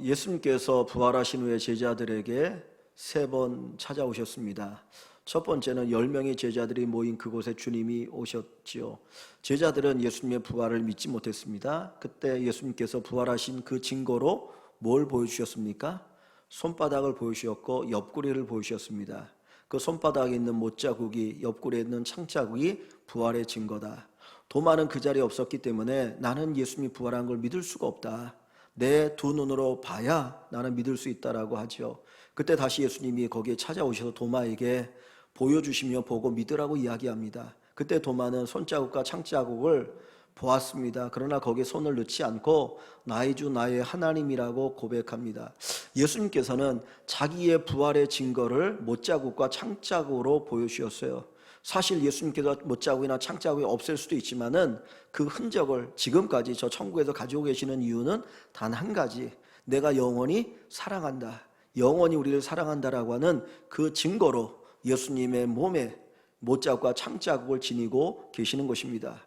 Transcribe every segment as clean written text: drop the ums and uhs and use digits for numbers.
예수님께서 부활하신 후에 제자들에게 3번 찾아오셨습니다. 첫 번째는 10명의 제자들이 모인 그곳에 주님이 오셨지요. 제자들은 예수님의 부활을 믿지 못했습니다. 그때 예수님께서 부활하신 그 증거로 뭘 보여주셨습니까? 손바닥을 보여주셨고 옆구리를 보여주셨습니다. 그 손바닥에 있는 못자국이, 옆구리에 있는 창자국이 부활의 증거다. 도마는 그 자리에 없었기 때문에 나는 예수님이 부활한 걸 믿을 수가 없다. 내 두 눈으로 봐야 나는 믿을 수 있다라고 하죠. 그때 다시 예수님이 거기에 찾아오셔서 도마에게 보여주시며 보고 믿으라고 이야기합니다. 그때 도마는 손자국과 창자국을 보았습니다. 그러나 거기에 손을 넣지 않고 나의 주 나의 하나님이라고 고백합니다. 예수님께서는 자기의 부활의 증거를 못자국과 창자국으로 보여주셨어요. 사실 예수님께서 못자국이나 창자국이 없을 수도 있지만은 그 흔적을 지금까지 저 천국에서 가지고 계시는 이유는 단 한 가지, 내가 영원히 사랑한다, 영원히 우리를 사랑한다라고 하는 그 증거로 예수님의 몸에 못자국과 창자국을 지니고 계시는 것입니다.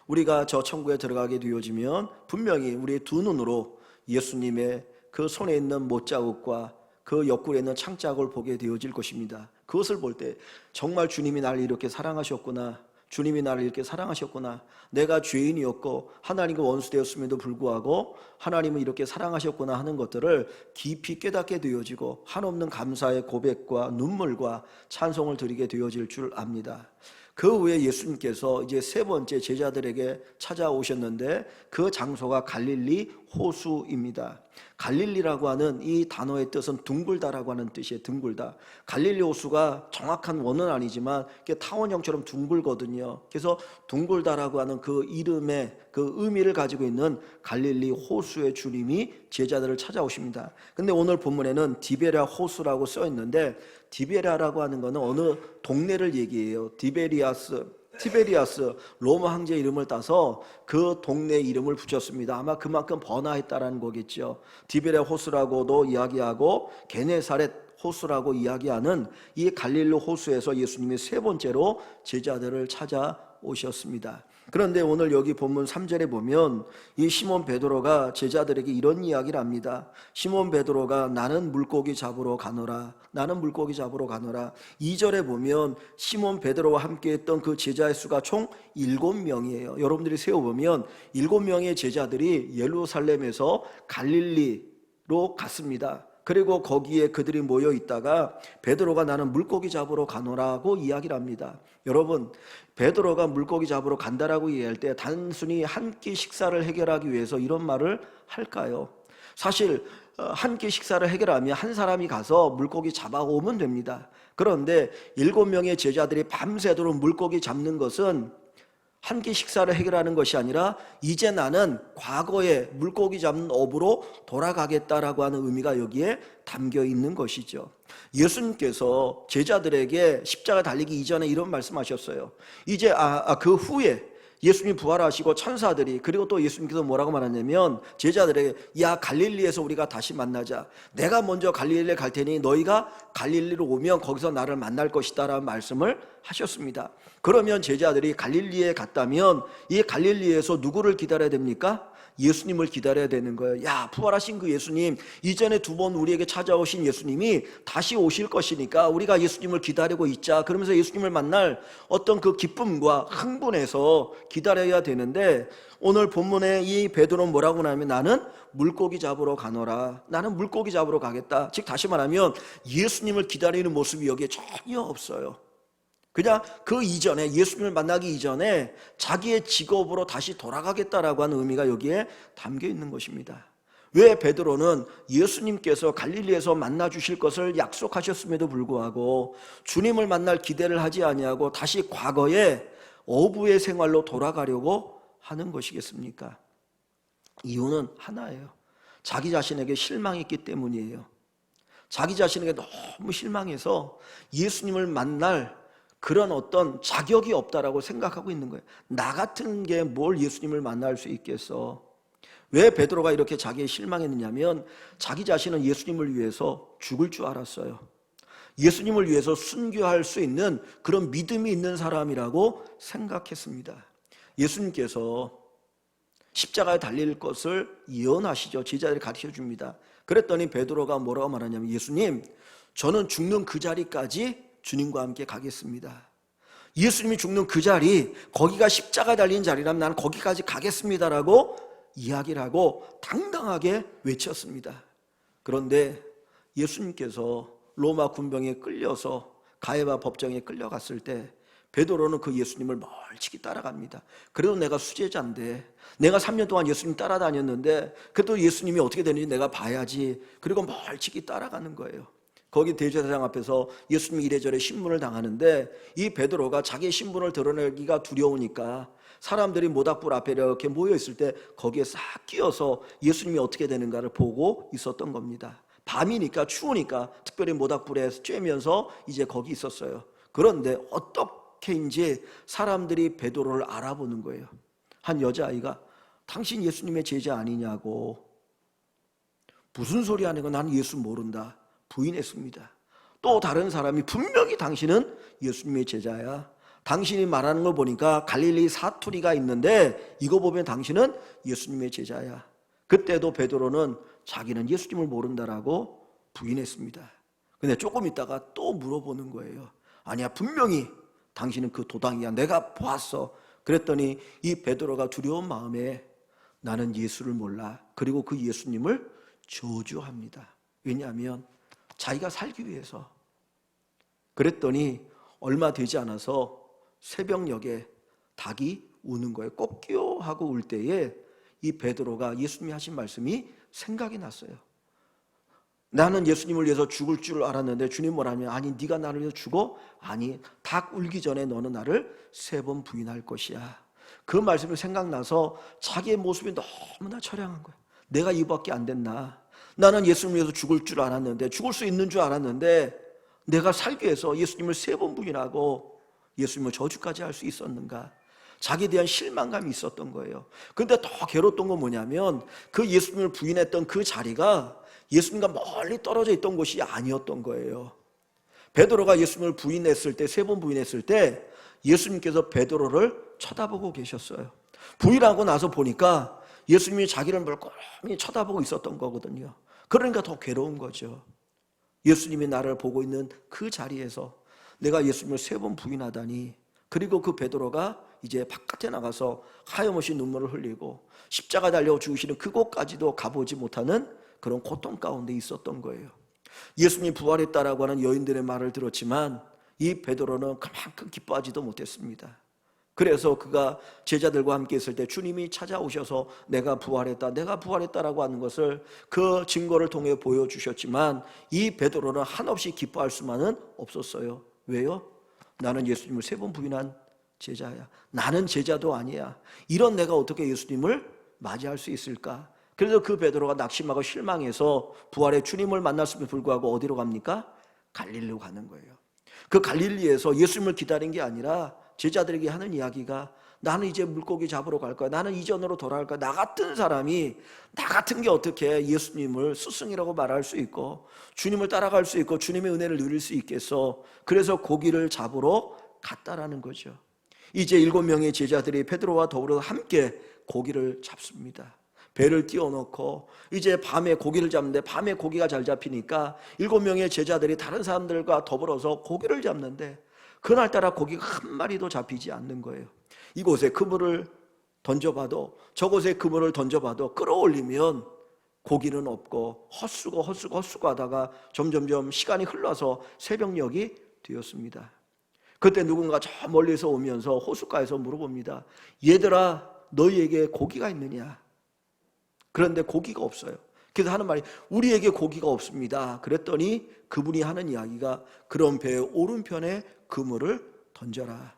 우리가 저 천국에 들어가게 되어지면 분명히 우리의 두 눈으로 예수님의 그 손에 있는 못자국과 그 옆구리에 있는 창자국을 보게 되어질 것입니다. 그것을 볼 때 정말 주님이 나를 이렇게 사랑하셨구나, 주님이 나를 이렇게 사랑하셨구나, 내가 죄인이었고 하나님과 원수되었음에도 불구하고 하나님은 이렇게 사랑하셨구나 하는 것들을 깊이 깨닫게 되어지고 한없는 감사의 고백과 눈물과 찬송을 드리게 되어질 줄 압니다. 그 후에 예수님께서 이제 3번째 제자들에게 찾아오셨는데 그 장소가 갈릴리 호수입니다. 갈릴리라고 하는 이 단어의 뜻은 둥글다라고 하는 뜻이에요. 둥글다. 갈릴리 호수가 정확한 원은 아니지만 타원형처럼 둥글거든요. 그래서 둥글다라고 하는 그 이름의 그 의미를 가지고 있는 갈릴리 호수의 주님이 제자들을 찾아오십니다. 근데 오늘 본문에는 디베랴 호수라고 써 있는데 디베랴라고 하는 것은 어느 동네를 얘기해요. 티베리아스 로마 황제 이름을 따서 그 동네 이름을 붙였습니다. 아마 그만큼 번화했다라는 거겠죠. 디베랴 호수라고도 이야기하고 게네사렛 호수라고 이야기하는 이 갈릴리 호수에서 예수님이 3번째로 제자들을 찾아오셨습니다. 그런데 오늘 여기 본문 3절에 보면 이 시몬 베드로가 제자들에게 이런 이야기를 합니다. 시몬 베드로가 나는 물고기 잡으러 가노라, 나는 물고기 잡으러 가노라. 2절에 보면 시몬 베드로와 함께 했던 그 제자의 수가 총 7명이에요 여러분들이 세어보면 7명의 제자들이 예루살렘에서 갈릴리로 갔습니다. 그리고 거기에 그들이 모여 있다가 베드로가 나는 물고기 잡으러 가노라고 이야기를 합니다. 여러분, 베드로가 물고기 잡으러 간다라고 이야기할 때 단순히 한 끼 식사를 해결하기 위해서 이런 말을 할까요? 사실 한 끼 식사를 해결하면 한 사람이 가서 물고기 잡아오면 됩니다. 그런데 7명의 제자들이 밤새도록 물고기 잡는 것은 한 끼 식사를 해결하는 것이 아니라 이제 나는 과거의 물고기 잡는 업으로 돌아가겠다라고 하는 의미가 여기에 담겨 있는 것이죠. 예수님께서 제자들에게 십자가 달리기 이전에 이런 말씀하셨어요. 이제 그 후에 예수님이 부활하시고 천사들이, 그리고 또 예수님께서 뭐라고 말하냐면 제자들에게 야 갈릴리에서 우리가 다시 만나자, 내가 먼저 갈릴리에 갈 테니 너희가 갈릴리로 오면 거기서 나를 만날 것이다 라는 말씀을 하셨습니다. 그러면 제자들이 갈릴리에 갔다면 이 갈릴리에서 누구를 기다려야 됩니까? 예수님을 기다려야 되는 거예요. 야, 부활하신 그 예수님, 이전에 2번 우리에게 찾아오신 예수님이 다시 오실 것이니까 우리가 예수님을 기다리고 있자. 그러면서 예수님을 만날 어떤 그 기쁨과 흥분해서 기다려야 되는데, 오늘 본문에 이 베드로는 뭐라고 하냐면 나는 물고기 잡으러 가노라, 나는 물고기 잡으러 가겠다. 즉 다시 말하면 예수님을 기다리는 모습이 여기에 전혀 없어요. 그냥 그 이전에, 예수님을 만나기 이전에 자기의 직업으로 다시 돌아가겠다라고 하는 의미가 여기에 담겨 있는 것입니다. 왜 베드로는 예수님께서 갈릴리에서 만나 주실 것을 약속하셨음에도 불구하고 주님을 만날 기대를 하지 아니하고 다시 과거의 어부의 생활로 돌아가려고 하는 것이겠습니까? 이유는 하나예요. 자기 자신에게 실망했기 때문이에요. 자기 자신에게 너무 실망해서 예수님을 만날 그런 어떤 자격이 없다라고 생각하고 있는 거예요. 나 같은 게 뭘 예수님을 만날 수 있겠어? 왜 베드로가 이렇게 자기에 실망했느냐면 자기 자신은 예수님을 위해서 죽을 줄 알았어요. 예수님을 위해서 순교할 수 있는 그런 믿음이 있는 사람이라고 생각했습니다. 예수님께서 십자가에 달릴 것을 예언하시죠. 제자들이 가르쳐 줍니다. 그랬더니 베드로가 뭐라고 말하냐면, 예수님, 저는 죽는 그 자리까지 주님과 함께 가겠습니다. 예수님이 죽는 그 자리, 거기가 십자가 달린 자리라면 나는 거기까지 가겠습니다라고 이야기를 하고 당당하게 외쳤습니다. 그런데 예수님께서 로마 군병에 끌려서 가야바 법정에 끌려갔을 때 베드로는 그 예수님을 멀찍이 따라갑니다. 그래도 내가 수제자인데, 내가 3년 동안 예수님 따라다녔는데 그래도 예수님이 어떻게 되는지 내가 봐야지. 그리고 멀찍이 따라가는 거예요. 거기 대제사장 앞에서 예수님이 이래저래 신문을 당하는데 이 베드로가 자기의 신분을 드러내기가 두려우니까 사람들이 모닥불 앞에 이렇게 모여있을 때 거기에 싹 끼어서 예수님이 어떻게 되는가를 보고 있었던 겁니다. 밤이니까 추우니까 특별히 모닥불에 쬐면서 이제 거기 있었어요. 그런데 어떻게인지 사람들이 베드로를 알아보는 거예요. 한 여자아이가 당신 예수님의 제자 아니냐고, 무슨 소리 하는 거, 나는 예수 모른다 부인했습니다. 또 다른 사람이 분명히 당신은 예수님의 제자야, 당신이 말하는 걸 보니까 갈릴리 사투리가 있는데 이거 보면 당신은 예수님의 제자야. 그때도 베드로는 자기는 예수님을 모른다라고 부인했습니다. 근데 조금 있다가 또 물어보는 거예요. 아니야, 분명히 당신은 그 도당이야, 내가 보았어. 그랬더니 이 베드로가 두려운 마음에 나는 예수를 몰라, 그리고 그 예수님을 저주합니다. 왜냐하면 자기가 살기 위해서. 그랬더니 얼마 되지 않아서 새벽녘에 닭이 우는 거예요. 꼭끼요 하고 울 때에 이 베드로가 예수님이 하신 말씀이 생각이 났어요. 나는 예수님을 위해서 죽을 줄 알았는데 주님 뭐라면, 아니 네가 나를 위해서 죽어? 아니, 닭 울기 전에 너는 나를 3번 부인할 것이야. 그 말씀이 생각나서 자기의 모습이 너무나 처량한 거예요. 내가 이밖에 안 됐나? 나는 예수님을 위해서 죽을 줄 알았는데, 죽을 수 있는 줄 알았는데 내가 살기 위해서 예수님을 3번 부인하고 예수님을 저주까지 할 수 있었는가? 자기에 대한 실망감이 있었던 거예요. 그런데 더 괴로웠던 건 뭐냐면 그 예수님을 부인했던 그 자리가 예수님과 멀리 떨어져 있던 곳이 아니었던 거예요. 베드로가 예수님을 부인했을 때, 3번 부인했을 때 예수님께서 베드로를 쳐다보고 계셨어요. 부인하고 나서 보니까 예수님이 자기를 멀쩡히 쳐다보고 있었던 거거든요. 그러니까 더 괴로운 거죠. 예수님이 나를 보고 있는 그 자리에서 내가 예수님을 3번 부인하다니. 그리고 그 베드로가 이제 바깥에 나가서 하염없이 눈물을 흘리고 십자가 달려 죽으시는 그곳까지도 가보지 못하는 그런 고통 가운데 있었던 거예요. 예수님이 부활했다라고 하는 여인들의 말을 들었지만 이 베드로는 그만큼 기뻐하지도 못했습니다. 그래서 그가 제자들과 함께 있을 때 주님이 찾아오셔서 내가 부활했다라고 하는 것을 그 증거를 통해 보여주셨지만 이 베드로는 한없이 기뻐할 수만은 없었어요. 왜요? 나는 예수님을 3번 부인한 제자야. 나는 제자도 아니야. 이런 내가 어떻게 예수님을 맞이할 수 있을까? 그래서 그 베드로가 낙심하고 실망해서 부활의 주님을 만났음에 불구하고 어디로 갑니까? 갈릴리로 가는 거예요. 그 갈릴리에서 예수님을 기다린 게 아니라 제자들에게 하는 이야기가, 나는 이제 물고기 잡으러 갈 거야, 나는 이전으로 돌아갈 거야. 나 같은 사람이, 나 같은 게 어떻게 예수님을 스승이라고 말할 수 있고 주님을 따라갈 수 있고 주님의 은혜를 누릴 수 있겠어. 그래서 고기를 잡으러 갔다라는 거죠. 이제 7명의 제자들이 베드로와 더불어 함께 고기를 잡습니다. 배를 띄워놓고 이제 밤에 고기를 잡는데, 밤에 고기가 잘 잡히니까 7명의 제자들이 다른 사람들과 더불어서 고기를 잡는데 그날따라 고기가 한 마리도 잡히지 않는 거예요. 이곳에 그물을 던져봐도, 저곳에 그물을 던져봐도 끌어올리면 고기는 없고 헛수고 하다가 점점점 시간이 흘러서 새벽녘이 되었습니다. 그때 누군가 저 멀리서 오면서 호숫가에서 물어봅니다. 얘들아, 너희에게 고기가 있느냐? 그런데 고기가 없어요. 그래서 하는 말이, 우리에게 고기가 없습니다. 그랬더니 그분이 하는 이야기가, 그럼 배 오른편에 그물을 던져라.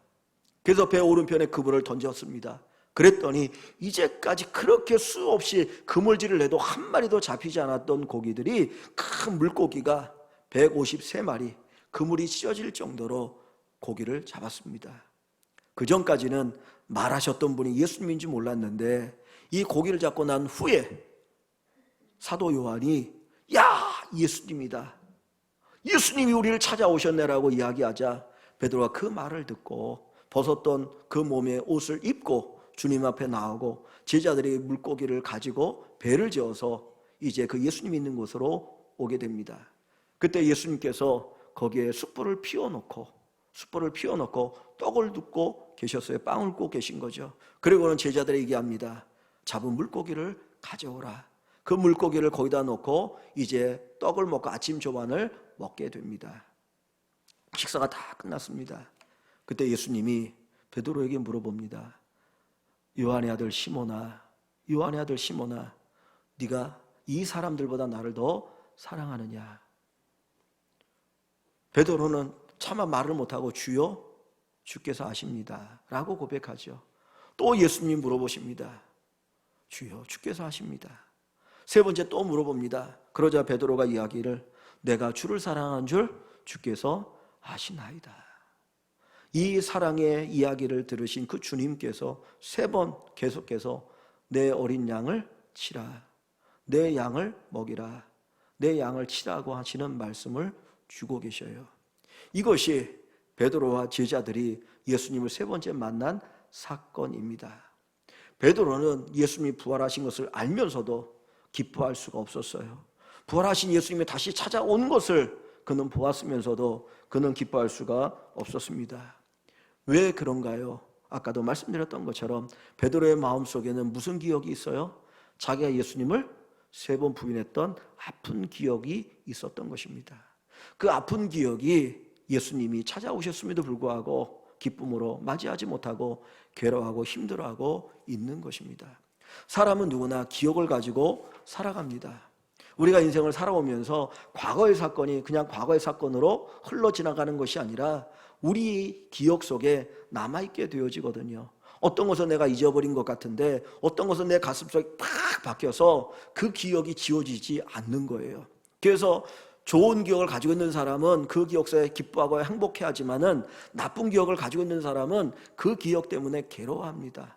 그래서 배 오른편에 그물을 던졌습니다. 그랬더니 이제까지 그렇게 수없이 그물질을 해도 한 마리도 잡히지 않았던 고기들이, 큰 물고기가 153마리, 그물이 찢어질 정도로 고기를 잡았습니다. 그 전까지는 말하셨던 분이 예수님인지 몰랐는데 이 고기를 잡고 난 후에 사도 요한이, 야, 예수님이다, 예수님이 우리를 찾아오셨네라고 이야기하자 베드로가 그 말을 듣고 벗었던 그 몸의 옷을 입고 주님 앞에 나오고 제자들이 물고기를 가지고 배를 지어서 이제 그 예수님 있는 곳으로 오게 됩니다. 그때 예수님께서 거기에 숯불을 피워놓고 떡을 굽고 계셨어요. 빵을 굽고 계신 거죠. 그리고는 제자들에게 얘기합니다. 잡은 물고기를 가져오라. 그 물고기를 거기다 놓고 이제 떡을 먹고 아침 조반을 먹게 됩니다. 식사가 다 끝났습니다. 그때 예수님이 베드로에게 물어봅니다. 요한의 아들 시몬아, 네가 이 사람들보다 나를 더 사랑하느냐? 베드로는 차마 말을 못하고 주여, 주께서 아십니다 라고 고백하죠. 또 예수님이 물어보십니다. 주여, 주께서 아십니다. 세 번째 또 물어봅니다. 그러자 베드로가 이야기를, 내가 주를 사랑한 줄 주께서 아시나이다. 이 사랑의 이야기를 들으신 그 주님께서 세 번 계속해서 내 어린 양을 치라, 내 양을 먹이라, 내 양을 치라고 하시는 말씀을 주고 계셔요. 이것이 베드로와 제자들이 예수님을 세 번째 만난 사건입니다. 베드로는 예수님이 부활하신 것을 알면서도 기뻐할 수가 없었어요. 부활하신 예수님이 다시 찾아온 것을 그는 보았으면서도 그는 기뻐할 수가 없었습니다. 왜 그런가요? 아까도 말씀드렸던 것처럼 베드로의 마음속에는 무슨 기억이 있어요? 자기가 예수님을 세 번 부인했던 아픈 기억이 있었던 것입니다. 그 아픈 기억이 예수님이 찾아오셨음에도 불구하고 기쁨으로 맞이하지 못하고 괴로워하고 힘들어하고 있는 것입니다. 사람은 누구나 기억을 가지고 살아갑니다. 우리가 인생을 살아오면서 과거의 사건이 그냥 과거의 사건으로 흘러 지나가는 것이 아니라 우리 기억 속에 남아있게 되어지거든요. 어떤 것은 내가 잊어버린 것 같은데 어떤 것은 내 가슴속에 팍 박혀서 그 기억이 지워지지 않는 거예요. 그래서 좋은 기억을 가지고 있는 사람은 그 기억 속에 기뻐하고 행복해하지만은 나쁜 기억을 가지고 있는 사람은 그 기억 때문에 괴로워합니다.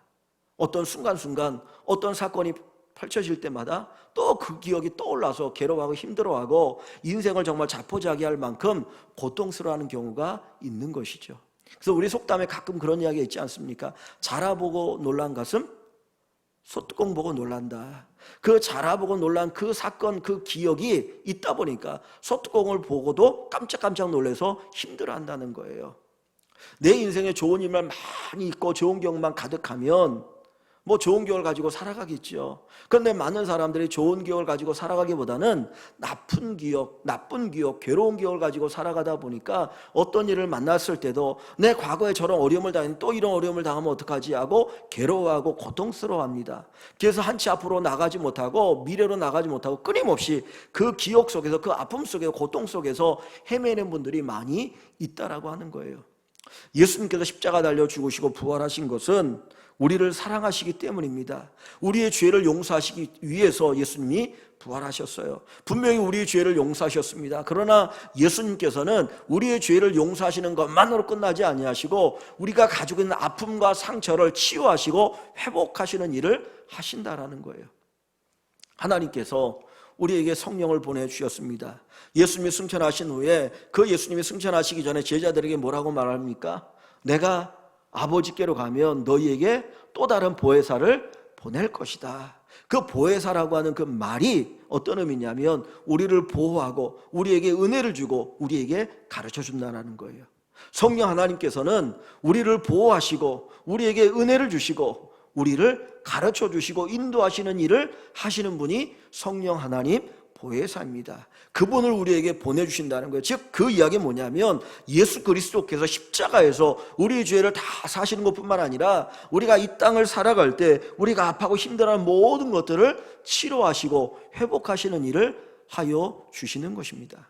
어떤 순간순간 어떤 사건이 펼쳐질 때마다 또 그 기억이 떠올라서 괴로워하고 힘들어하고 인생을 정말 자포자기할 만큼 고통스러워하는 경우가 있는 것이죠. 그래서 우리 속담에 가끔 그런 이야기가 있지 않습니까? 자라보고 놀란 가슴 소뚜껑 보고 놀란다. 그 자라보고 놀란 그 사건, 그 기억이 있다 보니까 소뚜껑을 보고도 깜짝깜짝 놀라서 힘들어한다는 거예요. 내 인생에 좋은 일만 많이 있고 좋은 기억만 가득하면 뭐 좋은 기억을 가지고 살아가겠죠. 그런데 많은 사람들이 좋은 기억을 가지고 살아가기보다는 나쁜 기억, 괴로운 기억을 가지고 살아가다 보니까 어떤 일을 만났을 때도 내 과거에 저런 어려움을 당했는데 또 이런 어려움을 당하면 어떡하지 하고 괴로워하고 고통스러워합니다. 그래서 한치 앞으로 나가지 못하고 미래로 나가지 못하고 끊임없이 그 기억 속에서 그 아픔 속에서 고통 속에서 헤매는 분들이 많이 있다라고 하는 거예요. 예수님께서 십자가 달려 죽으시고 부활하신 것은 우리를 사랑하시기 때문입니다. 우리의 죄를 용서하시기 위해서 예수님이 부활하셨어요. 분명히 우리의 죄를 용서하셨습니다. 그러나 예수님께서는 우리의 죄를 용서하시는 것만으로 끝나지 아니하시고 우리가 가지고 있는 아픔과 상처를 치유하시고 회복하시는 일을 하신다라는 거예요. 하나님께서 우리에게 성령을 보내주셨습니다. 예수님이 승천하신 후에 그 예수님이 승천하시기 전에 제자들에게 뭐라고 말합니까? 내가 아버지께로 가면 너희에게 또 다른 보혜사를 보낼 것이다. 그 보혜사라고 하는 그 말이 어떤 의미냐면 우리를 보호하고 우리에게 은혜를 주고 우리에게 가르쳐 준다는 거예요. 성령 하나님께서는 우리를 보호하시고 우리에게 은혜를 주시고 우리를 가르쳐 주시고 인도하시는 일을 하시는 분이 성령 하나님 보혜사입니다. 그분을 우리에게 보내주신다는 거예요. 즉 그 이야기는 뭐냐면 예수 그리스도께서 십자가에서 우리의 죄를 다 사시는 것뿐만 아니라 우리가 이 땅을 살아갈 때 우리가 아파하고 힘들어하는 모든 것들을 치료하시고 회복하시는 일을 하여 주시는 것입니다.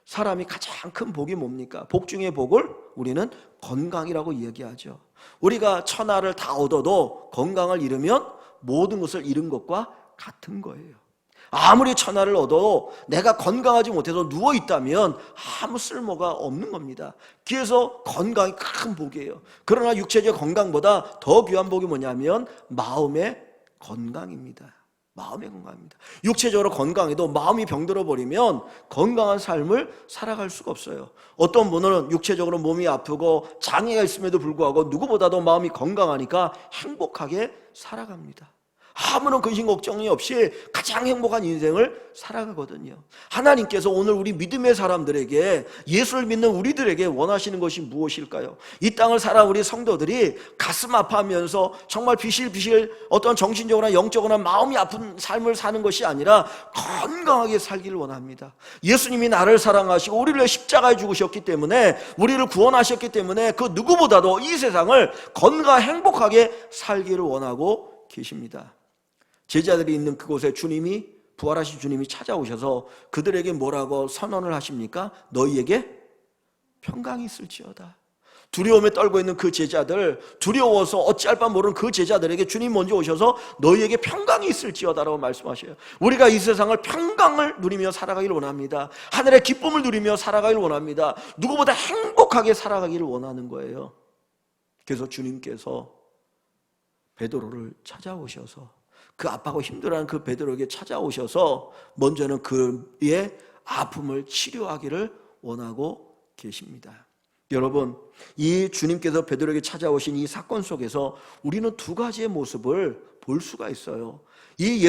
사람이 가장 큰 복이 뭡니까? 복 중에 복을 우리는 건강이라고 이야기하죠. 우리가 천하를 다 얻어도 건강을 잃으면 모든 것을 잃은 것과 같은 거예요. 아무리 천하를 얻어도 내가 건강하지 못해서 누워있다면 아무 쓸모가 없는 겁니다. 그래서 건강이 큰 복이에요. 그러나 육체적 건강보다 더 귀한 복이 뭐냐면 마음의 건강입니다. 마음의 건강입니다. 육체적으로 건강해도 마음이 병들어 버리면 건강한 삶을 살아갈 수가 없어요. 어떤 분은 육체적으로 몸이 아프고 장애가 있음에도 불구하고 누구보다도 마음이 건강하니까 행복하게 살아갑니다. 아무런 근심 걱정이 없이 가장 행복한 인생을 살아가거든요. 하나님께서 오늘 우리 믿음의 사람들에게, 예수를 믿는 우리들에게 원하시는 것이 무엇일까요? 이 땅을 살아 우리 성도들이 가슴 아파하면서 정말 비실비실 어떤 정신적으로나 영적으로나 마음이 아픈 삶을 사는 것이 아니라 건강하게 살기를 원합니다. 예수님이 나를 사랑하시고 우리를 위해 십자가에 죽으셨기 때문에, 우리를 구원하셨기 때문에 그 누구보다도 이 세상을 건강하게 행복하게 살기를 원하고 계십니다. 제자들이 있는 그곳에 주님이, 부활하신 주님이 찾아오셔서 그들에게 뭐라고 선언을 하십니까? 너희에게 평강이 있을지어다. 두려움에 떨고 있는 그 제자들, 두려워서 어찌할 바 모르는 그 제자들에게 주님 먼저 오셔서 너희에게 평강이 있을지어다라고 말씀하셔요. 우리가 이 세상을 평강을 누리며 살아가기를 원합니다. 하늘의 기쁨을 누리며 살아가기를 원합니다. 누구보다 행복하게 살아가기를 원하는 거예요. 그래서 주님께서 베드로를 찾아오셔서, 그 아파하고 힘들어하는 그 베드로에게 찾아오셔서 먼저는 그의 아픔을 치료하기를 원하고 계십니다. 여러분, 이 주님께서 베드로에게 찾아오신 이 사건 속에서 우리는 두 가지의 모습을 볼 수가 있어요. 이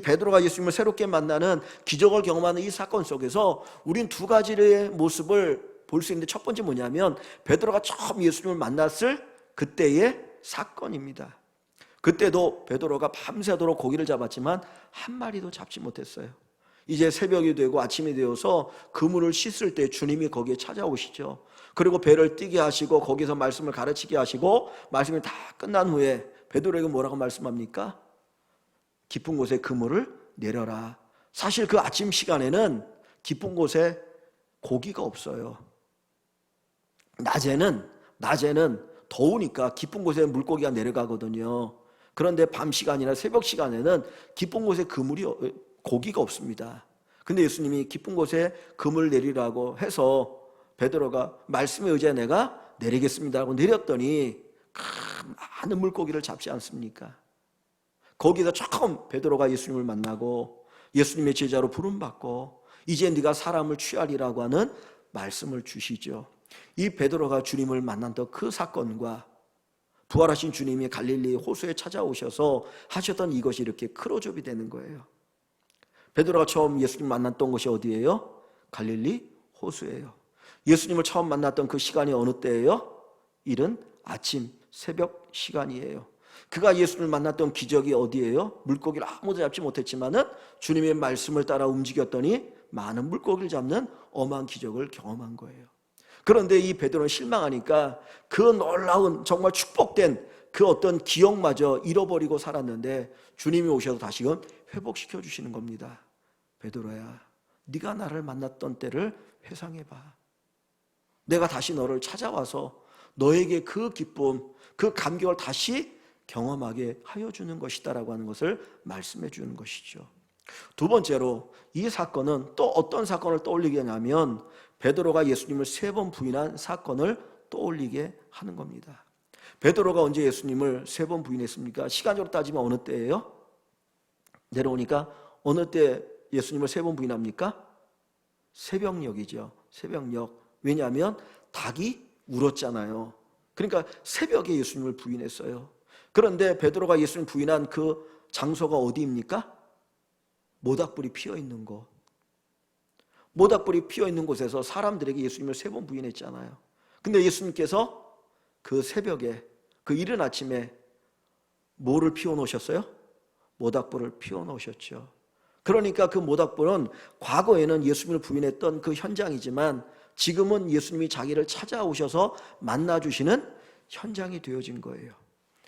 베드로가 예수님을 새롭게 만나는, 기적을 경험하는 이 사건 속에서 우리는 두 가지의 모습을 볼 수 있는데, 첫 번째 뭐냐면 베드로가 처음 예수님을 만났을 그때의 사건입니다. 그때도 베드로가 밤새도록 고기를 잡았지만 한 마리도 잡지 못했어요. 이제 새벽이 되고 아침이 되어서 그물을 씻을 때 주님이 거기에 찾아오시죠. 그리고 배를 띄게 하시고 거기서 말씀을 가르치게 하시고, 말씀이 다 끝난 후에 베드로에게 뭐라고 말씀합니까? 깊은 곳에 그물을 내려라. 사실 그 아침 시간에는 깊은 곳에 고기가 없어요. 낮에는 더우니까 깊은 곳에 물고기가 내려가거든요. 그런데 밤 시간이나 새벽 시간에는 깊은 곳에 고기가 없습니다. 근데 예수님이 깊은 곳에 그물 내리라고 해서 베드로가 말씀에 의지해 내가 내리겠습니다 하고 내렸더니 많은 물고기를 잡지 않습니까? 거기서 처음 베드로가 예수님을 만나고 예수님의 제자로 부름받고 이제 네가 사람을 취하리라고 하는 말씀을 주시죠. 이 베드로가 주님을 만났던 그 사건과 부활하신 주님이 갈릴리 호수에 찾아오셔서 하셨던 이것이 이렇게 크로즈업이 되는 거예요. 베드로가 처음 예수님 만났던 곳이 어디예요? 갈릴리 호수예요. 예수님을 처음 만났던 그 시간이 어느 때예요? 이른 아침 새벽 시간이에요. 그가 예수님을 만났던 기적이 어디예요? 물고기를 아무도 잡지 못했지만은 주님의 말씀을 따라 움직였더니 많은 물고기를 잡는 어마한 기적을 경험한 거예요. 그런데 이 베드로는 실망하니까 그 놀라운 정말 축복된 그 어떤 기억마저 잃어버리고 살았는데 주님이 오셔서 다시금 회복시켜 주시는 겁니다. 베드로야, 네가 나를 만났던 때를 회상해봐. 내가 다시 너를 찾아와서 너에게 그 기쁨, 그 감격을 다시 경험하게 하여 주는 것이다라고 하는 것을 말씀해 주는 것이죠. 두 번째로 이 사건은 또 어떤 사건을 떠올리게 하냐면 베드로가 예수님을 3번 부인한 사건을 떠올리게 하는 겁니다. 베드로가 언제 예수님을 3번 부인했습니까? 시간적으로 따지면 어느 때예요? 내려오니까 어느 때 예수님을 3번 부인합니까? 새벽녘이죠. 새벽녘. 왜냐하면 닭이 울었잖아요. 그러니까 새벽에 예수님을 부인했어요. 그런데 베드로가 예수님 부인한 그 장소가 어디입니까? 모닥불이 피어있는 곳. 모닥불이 피어있는 곳에서 사람들에게 예수님을 3번 부인했잖아요. 근데 예수님께서 그 새벽에, 그 이른 아침에 뭐를 피워놓으셨어요? 모닥불을 피워놓으셨죠. 그러니까 그 모닥불은 과거에는 예수님을 부인했던 그 현장이지만 지금은 예수님이 자기를 찾아오셔서 만나주시는 현장이 되어진 거예요.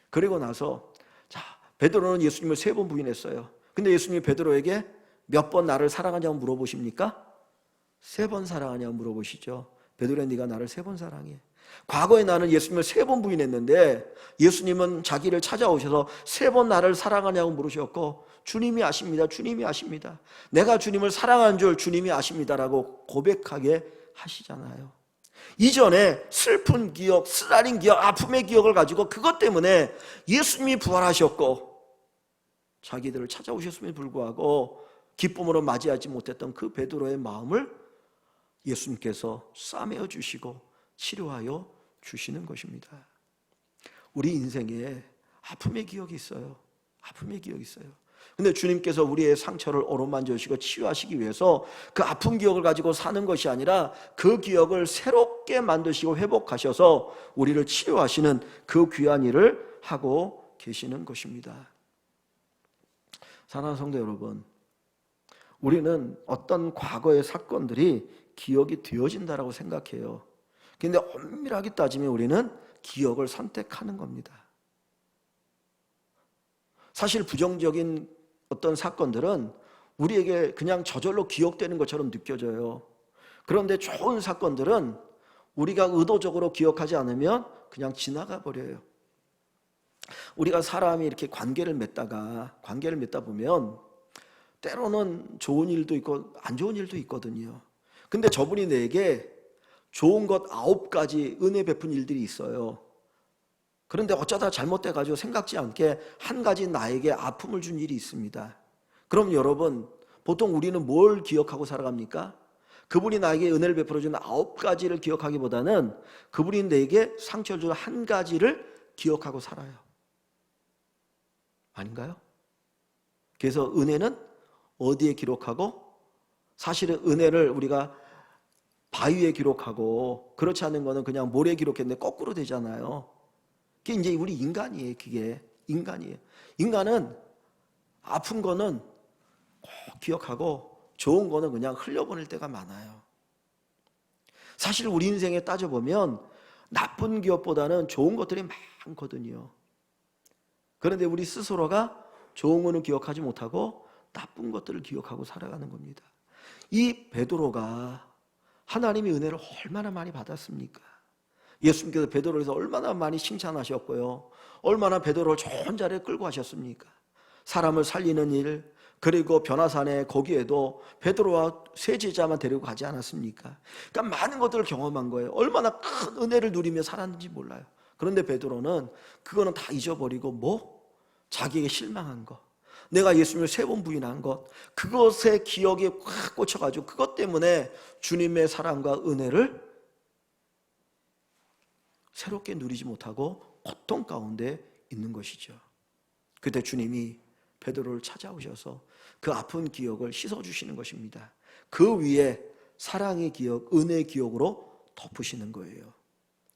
그리고 나서 베드로는 예수님을 3번 부인했어요. 근데 예수님이 베드로에게 몇 번 나를 사랑하냐고 물어보십니까? 3번 사랑하냐고 물어보시죠. 베드로야, 네가 나를 3번 사랑해. 과거에 나는 예수님을 3번 부인했는데 예수님은 자기를 찾아오셔서 3번 나를 사랑하냐고 물으셨고, 주님이 아십니다. 주님이 아십니다. 내가 주님을 사랑한 줄 주님이 아십니다라고 고백하게 하시잖아요. 이전에 슬픈 기억, 쓰라린 기억, 아픔의 기억을 가지고 그것 때문에 예수님이 부활하셨고 자기들을 찾아오셨음에 불구하고 기쁨으로 맞이하지 못했던 그 베드로의 마음을 예수님께서 싸매어 주시고 치료하여 주시는 것입니다. 우리 인생에 아픔의 기억이 있어요. 아픔의 기억이 있어요. 근데 주님께서 우리의 상처를 어루만져 주시고 치유하시기 위해서 그 아픈 기억을 가지고 사는 것이 아니라 그 기억을 새롭게 만드시고 회복하셔서 우리를 치료하시는 그 귀한 일을 하고 계시는 것입니다. 사랑하는 성도 여러분, 우리는 어떤 과거의 사건들이 기억이 되어진다라고 생각해요. 근데 엄밀하게 따지면 우리는 기억을 선택하는 겁니다. 사실 부정적인 어떤 사건들은 우리에게 그냥 저절로 기억되는 것처럼 느껴져요. 그런데 좋은 사건들은 우리가 의도적으로 기억하지 않으면 그냥 지나가 버려요. 우리가 사람이 이렇게 관계를 맺다 보면 때로는 좋은 일도 있고 안 좋은 일도 있거든요. 근데 저분이 내게 좋은 것 9가지 은혜 베푼 일들이 있어요. 그런데 어쩌다 잘못돼가지고 생각지 않게 한 가지 나에게 아픔을 준 일이 있습니다. 그럼 여러분, 보통 우리는 뭘 기억하고 살아갑니까? 그분이 나에게 은혜를 베풀어 준 9가지를 기억하기보다는 그분이 내게 상처를 준 한 가지를 기억하고 살아요. 아닌가요? 그래서 은혜는 어디에 기록하고, 사실은 은혜를 우리가 바위에 기록하고 그렇지 않은 거는 그냥 모래에 기록했는데 거꾸로 되잖아요. 그게 이제 우리 인간이에요. 그게 인간이에요. 인간은 아픈 거는 꼭 기억하고 좋은 거는 그냥 흘려보낼 때가 많아요. 사실 우리 인생에 따져보면 나쁜 기억보다는 좋은 것들이 많거든요. 그런데 우리 스스로가 좋은 거는 기억하지 못하고 나쁜 것들을 기억하고 살아가는 겁니다. 이 베드로가 하나님의 은혜를 얼마나 많이 받았습니까? 예수님께서 베드로에서 얼마나 많이 칭찬하셨고요. 얼마나 베드로를 좋은 자리에 끌고 가셨습니까? 사람을 살리는 일, 그리고 변화산에 거기에도 베드로와 세 제자만 데리고 가지 않았습니까? 그러니까 많은 것들을 경험한 거예요. 얼마나 큰 은혜를 누리며 살았는지 몰라요. 그런데 베드로는 그거는 다 잊어버리고 자기에게 실망한 거, 내가 예수님을 3번 부인한 것, 그것에 기억에 확 꽂혀가지고 그것 때문에 주님의 사랑과 은혜를 새롭게 누리지 못하고 고통 가운데 있는 것이죠. 그때 주님이 베드로를 찾아오셔서 그 아픈 기억을 씻어주시는 것입니다. 그 위에 사랑의 기억, 은혜의 기억으로 덮으시는 거예요.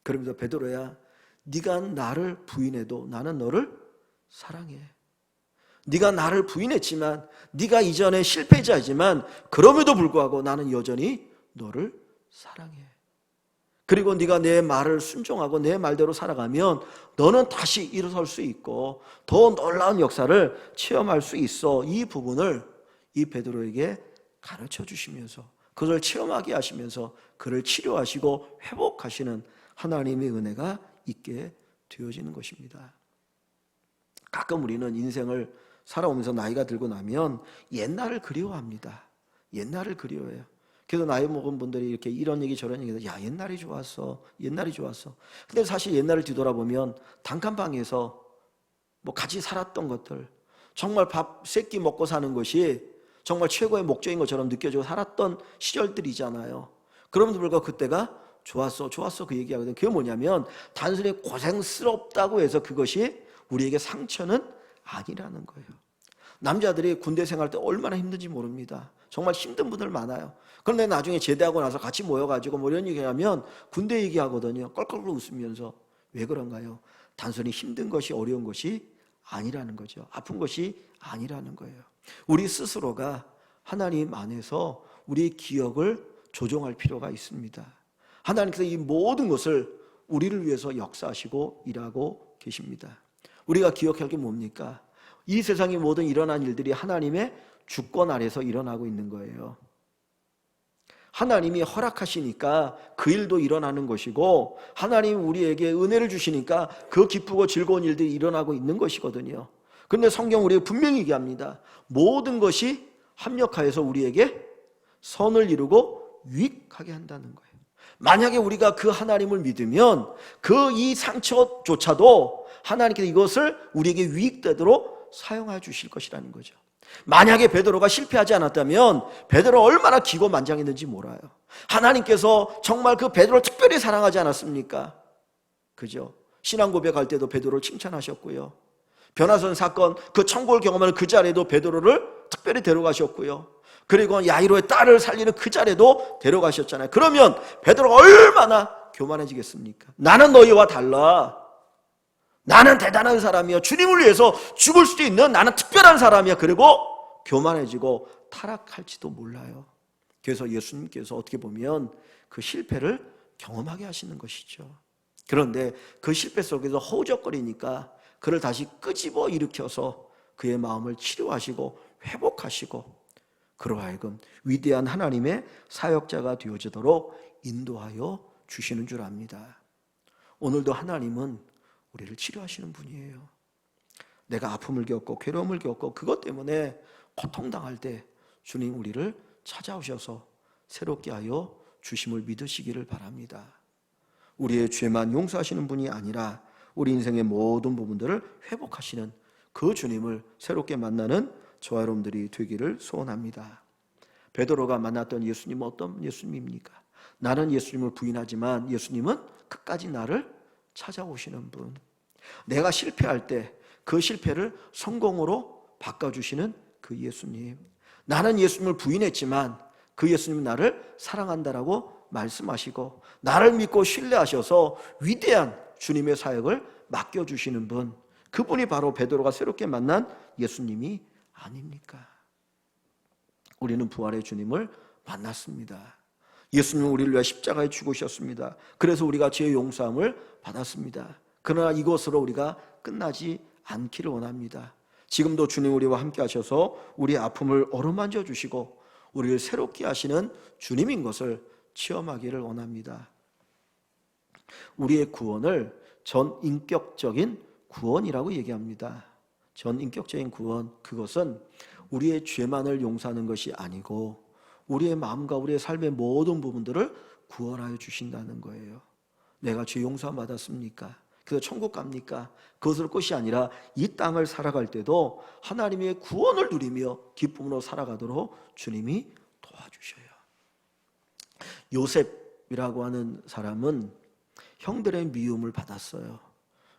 그러면서 베드로야, 네가 나를 부인해도 나는 너를 사랑해. 네가 나를 부인했지만, 네가 이전에 실패자이지만 그럼에도 불구하고 나는 여전히 너를 사랑해. 그리고 네가 내 말을 순종하고 내 말대로 살아가면 너는 다시 일어설 수 있고 더 놀라운 역사를 체험할 수 있어. 이 부분을 이 베드로에게 가르쳐 주시면서 그걸 체험하게 하시면서 그를 치료하시고 회복하시는 하나님의 은혜가 있게 되어지는 것입니다. 가끔 우리는 인생을 살아오면서 나이가 들고 나면 옛날을 그리워합니다. 옛날을 그리워해요. 그래서 나이 먹은 분들이 이렇게 이런 얘기 저런 얘기 해서 야, 옛날이 좋았어. 옛날이 좋았어. 근데 사실 옛날을 뒤돌아보면 단칸방에서 같이 살았던 것들, 정말 밥 3끼 먹고 사는 것이 정말 최고의 목적인 것처럼 느껴지고 살았던 시절들이잖아요. 그럼에도 불구하고 그때가 좋았어 그 얘기하거든요. 그게 뭐냐면 단순히 고생스럽다고 해서 그것이 우리에게 상처는 아니라는 거예요. 남자들이 군대 생활 때 얼마나 힘든지 모릅니다. 정말 힘든 분들 많아요. 그런데 나중에 제대하고 나서 같이 모여가지고 이런 얘기하면 군대 얘기하거든요. 껄껄 웃으면서. 왜 그런가요? 단순히 힘든 것이 어려운 것이 아니라는 거죠. 아픈 것이 아니라는 거예요. 우리 스스로가 하나님 안에서 우리의 기억을 조정할 필요가 있습니다. 하나님께서 이 모든 것을 우리를 위해서 역사하시고 일하고 계십니다. 우리가 기억할 게 뭡니까? 이 세상의 모든 일어난 일들이 하나님의 주권 아래서 일어나고 있는 거예요. 하나님이 허락하시니까 그 일도 일어나는 것이고, 하나님이 우리에게 은혜를 주시니까 그 기쁘고 즐거운 일들이 일어나고 있는 것이거든요. 그런데 성경 우리에게 분명히 얘기합니다. 모든 것이 합력하여서 우리에게 선을 이루고 유익하게 한다는 거예요. 만약에 우리가 그 하나님을 믿으면 그 이 상처조차도 하나님께서 이것을 우리에게 유익되도록 사용하여 주실 것이라는 거죠. 만약에 베드로가 실패하지 않았다면 베드로가 얼마나 기고만장했는지 몰라요. 하나님께서 정말 그 베드로를 특별히 사랑하지 않았습니까? 그죠? 신앙 고백할 때도 베드로를 칭찬하셨고요. 변화선 사건 그 천국을 경험하는 그 자리에도 베드로를 특별히 데려가셨고요. 그리고 야이로의 딸을 살리는 그 자리에도 데려가셨잖아요. 그러면 베드로가 얼마나 교만해지겠습니까? 나는 너희와 달라. 나는 대단한 사람이야. 주님을 위해서 죽을 수도 있는 나는 특별한 사람이야. 그리고 교만해지고 타락할지도 몰라요. 그래서 예수님께서 어떻게 보면 그 실패를 경험하게 하시는 것이죠. 그런데 그 실패 속에서 허우적거리니까 그를 다시 끄집어 일으켜서 그의 마음을 치료하시고 회복하시고 그로 하여금 위대한 하나님의 사역자가 되어지도록 인도하여 주시는 줄 압니다. 오늘도 하나님은 우리를 치료하시는 분이에요. 내가 아픔을 겪고 괴로움을 겪고 그것 때문에 고통당할 때 주님 우리를 찾아오셔서 새롭게 하여 주심을 믿으시기를 바랍니다. 우리의 죄만 용서하시는 분이 아니라 우리 인생의 모든 부분들을 회복하시는 그 주님을 새롭게 만나는 저와 여러분들이 되기를 소원합니다. 베드로가 만났던 예수님은 어떤 예수님입니까? 나는 예수님을 부인하지만 예수님은 끝까지 나를 찾아오시는 분. 내가 실패할 때 그 실패를 성공으로 바꿔주시는 그 예수님. 나는 예수님을 부인했지만 그 예수님은 나를 사랑한다라고 말씀하시고 나를 믿고 신뢰하셔서 위대한 주님의 사역을 맡겨주시는 분. 그분이 바로 베드로가 새롭게 만난 예수님이 아닙니까? 우리는 부활의 주님을 만났습니다. 예수님은 우리를 위해 십자가에 죽으셨습니다. 그래서 우리가 죄의 용서함을 받았습니다. 그러나 이것으로 우리가 끝나지 않기를 원합니다. 지금도 주님 우리와 함께 하셔서 우리의 아픔을 어루만져 주시고 우리를 새롭게 하시는 주님인 것을 체험하기를 원합니다. 우리의 구원을 전인격적인 구원이라고 얘기합니다. 전인격적인 구원, 그것은 우리의 죄만을 용서하는 것이 아니고 우리의 마음과 우리의 삶의 모든 부분들을 구원하여 주신다는 거예요. 내가 죄 용서 받았습니까? 그래서 천국 갑니까? 그것을 것이 아니라 이 땅을 살아갈 때도 하나님의 구원을 누리며 기쁨으로 살아가도록 주님이 도와주셔요. 요셉이라고 하는 사람은 형들의 미움을 받았어요.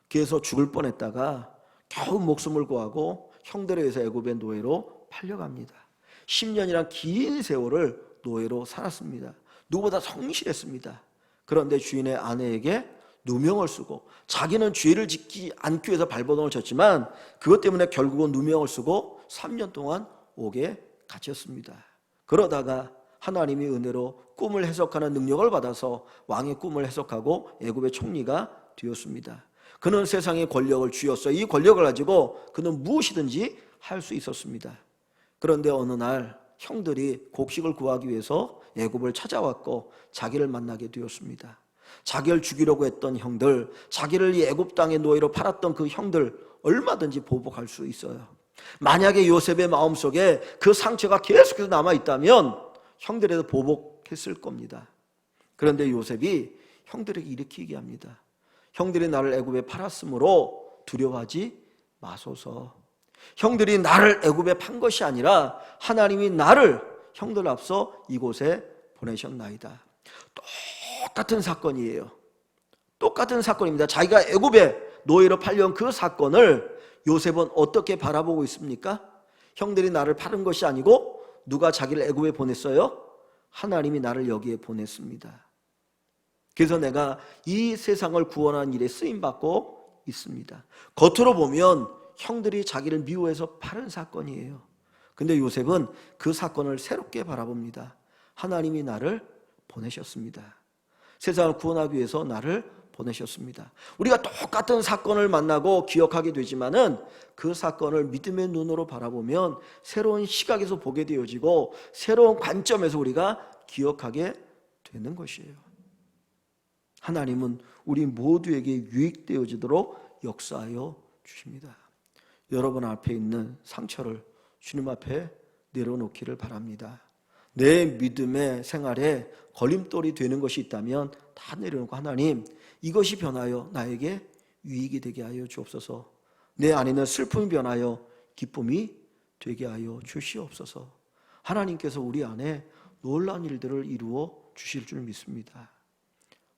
그래서 죽을 뻔했다가 겨우 목숨을 구하고 형들에 의해서 애굽의 노예로 팔려갑니다. 10년이란 긴 세월을 노예로 살았습니다. 누구보다 성실했습니다. 그런데 주인의 아내에게 누명을 쓰고 자기는 죄를 짓지 않기 위해서 발버둥을 쳤지만 그것 때문에 결국은 누명을 쓰고 3년 동안 옥에 갇혔습니다. 그러다가 하나님이 은혜로 꿈을 해석하는 능력을 받아서 왕의 꿈을 해석하고 애굽의 총리가 되었습니다. 그는 세상의 권력을 쥐었어요. 이 권력을 가지고 그는 무엇이든지 할 수 있었습니다. 그런데 어느 날 형들이 곡식을 구하기 위해서 애굽을 찾아왔고 자기를 만나게 되었습니다. 자기를 죽이려고 했던 형들, 자기를 이 애굽 땅의 노예로 팔았던 그 형들 얼마든지 보복할 수 있어요. 만약에 요셉의 마음속에 그 상처가 계속해서 남아있다면 형들에도 보복했을 겁니다. 그런데 요셉이 형들에게 이렇게 얘기합니다. 형들이 나를 애굽에 팔았으므로 두려워하지 마소서. 형들이 나를 애굽에 판 것이 아니라 하나님이 나를 형들 앞서 이곳에 보내셨나이다. 똑같은 사건이에요. 똑같은 사건입니다. 자기가 애굽에 노예로 팔려온 그 사건을 요셉은 어떻게 바라보고 있습니까? 형들이 나를 파는 것이 아니고 누가 자기를 애굽에 보냈어요? 하나님이 나를 여기에 보냈습니다. 그래서 내가 이 세상을 구원하는 일에 쓰임받고 있습니다. 겉으로 보면 형들이 자기를 미워해서 파는 사건이에요. 근데 요셉은 그 사건을 새롭게 바라봅니다. 하나님이 나를 보내셨습니다. 세상을 구원하기 위해서 나를 보내셨습니다. 우리가 똑같은 사건을 만나고 기억하게 되지만은 그 사건을 믿음의 눈으로 바라보면 새로운 시각에서 보게 되어지고 새로운 관점에서 우리가 기억하게 되는 것이에요. 하나님은 우리 모두에게 유익되어지도록 역사하여 주십니다. 여러분 앞에 있는 상처를 주님 앞에 내려놓기를 바랍니다. 내 믿음의 생활에 걸림돌이 되는 것이 있다면 다 내려놓고 하나님 이것이 변하여 나에게 유익이 되게 하여 주옵소서. 내 안에 있는 슬픔이 변하여 기쁨이 되게 하여 주시옵소서. 하나님께서 우리 안에 놀라운 일들을 이루어 주실 줄 믿습니다.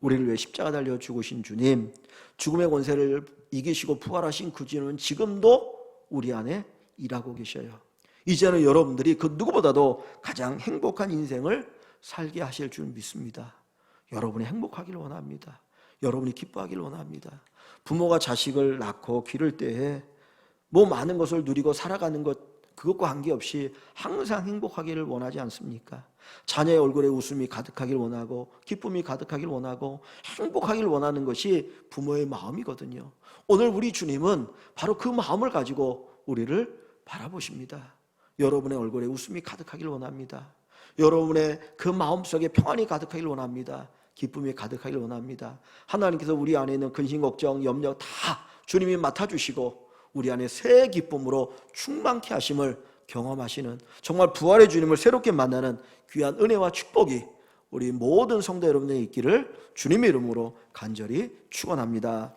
우리를 위해 십자가 달려 죽으신 주님, 죽음의 권세를 이기시고 부활하신 그 주님은 지금도 우리 안에 일하고 계셔요. 이제는 여러분들이 그 누구보다도 가장 행복한 인생을 살게 하실 줄 믿습니다. 여러분이 행복하길 원합니다. 여러분이 기뻐하길 원합니다. 부모가 자식을 낳고 기를 때에 뭐 많은 것을 누리고 살아가는 것, 그것과 관계없이 항상 행복하기를 원하지 않습니까? 자녀의 얼굴에 웃음이 가득하길 원하고 기쁨이 가득하길 원하고 행복하길 원하는 것이 부모의 마음이거든요. 오늘 우리 주님은 바로 그 마음을 가지고 우리를 바라보십니다. 여러분의 얼굴에 웃음이 가득하길 원합니다. 여러분의 그 마음속에 평안이 가득하길 원합니다. 기쁨이 가득하길 원합니다. 하나님께서 우리 안에 있는 근심, 걱정, 염려 다 주님이 맡아주시고 우리 안에 새 기쁨으로 충만케 하심을 경험하시는, 정말 부활의 주님을 새롭게 만나는 귀한 은혜와 축복이 우리 모든 성도 여러분에게 있기를 주님의 이름으로 간절히 축원합니다.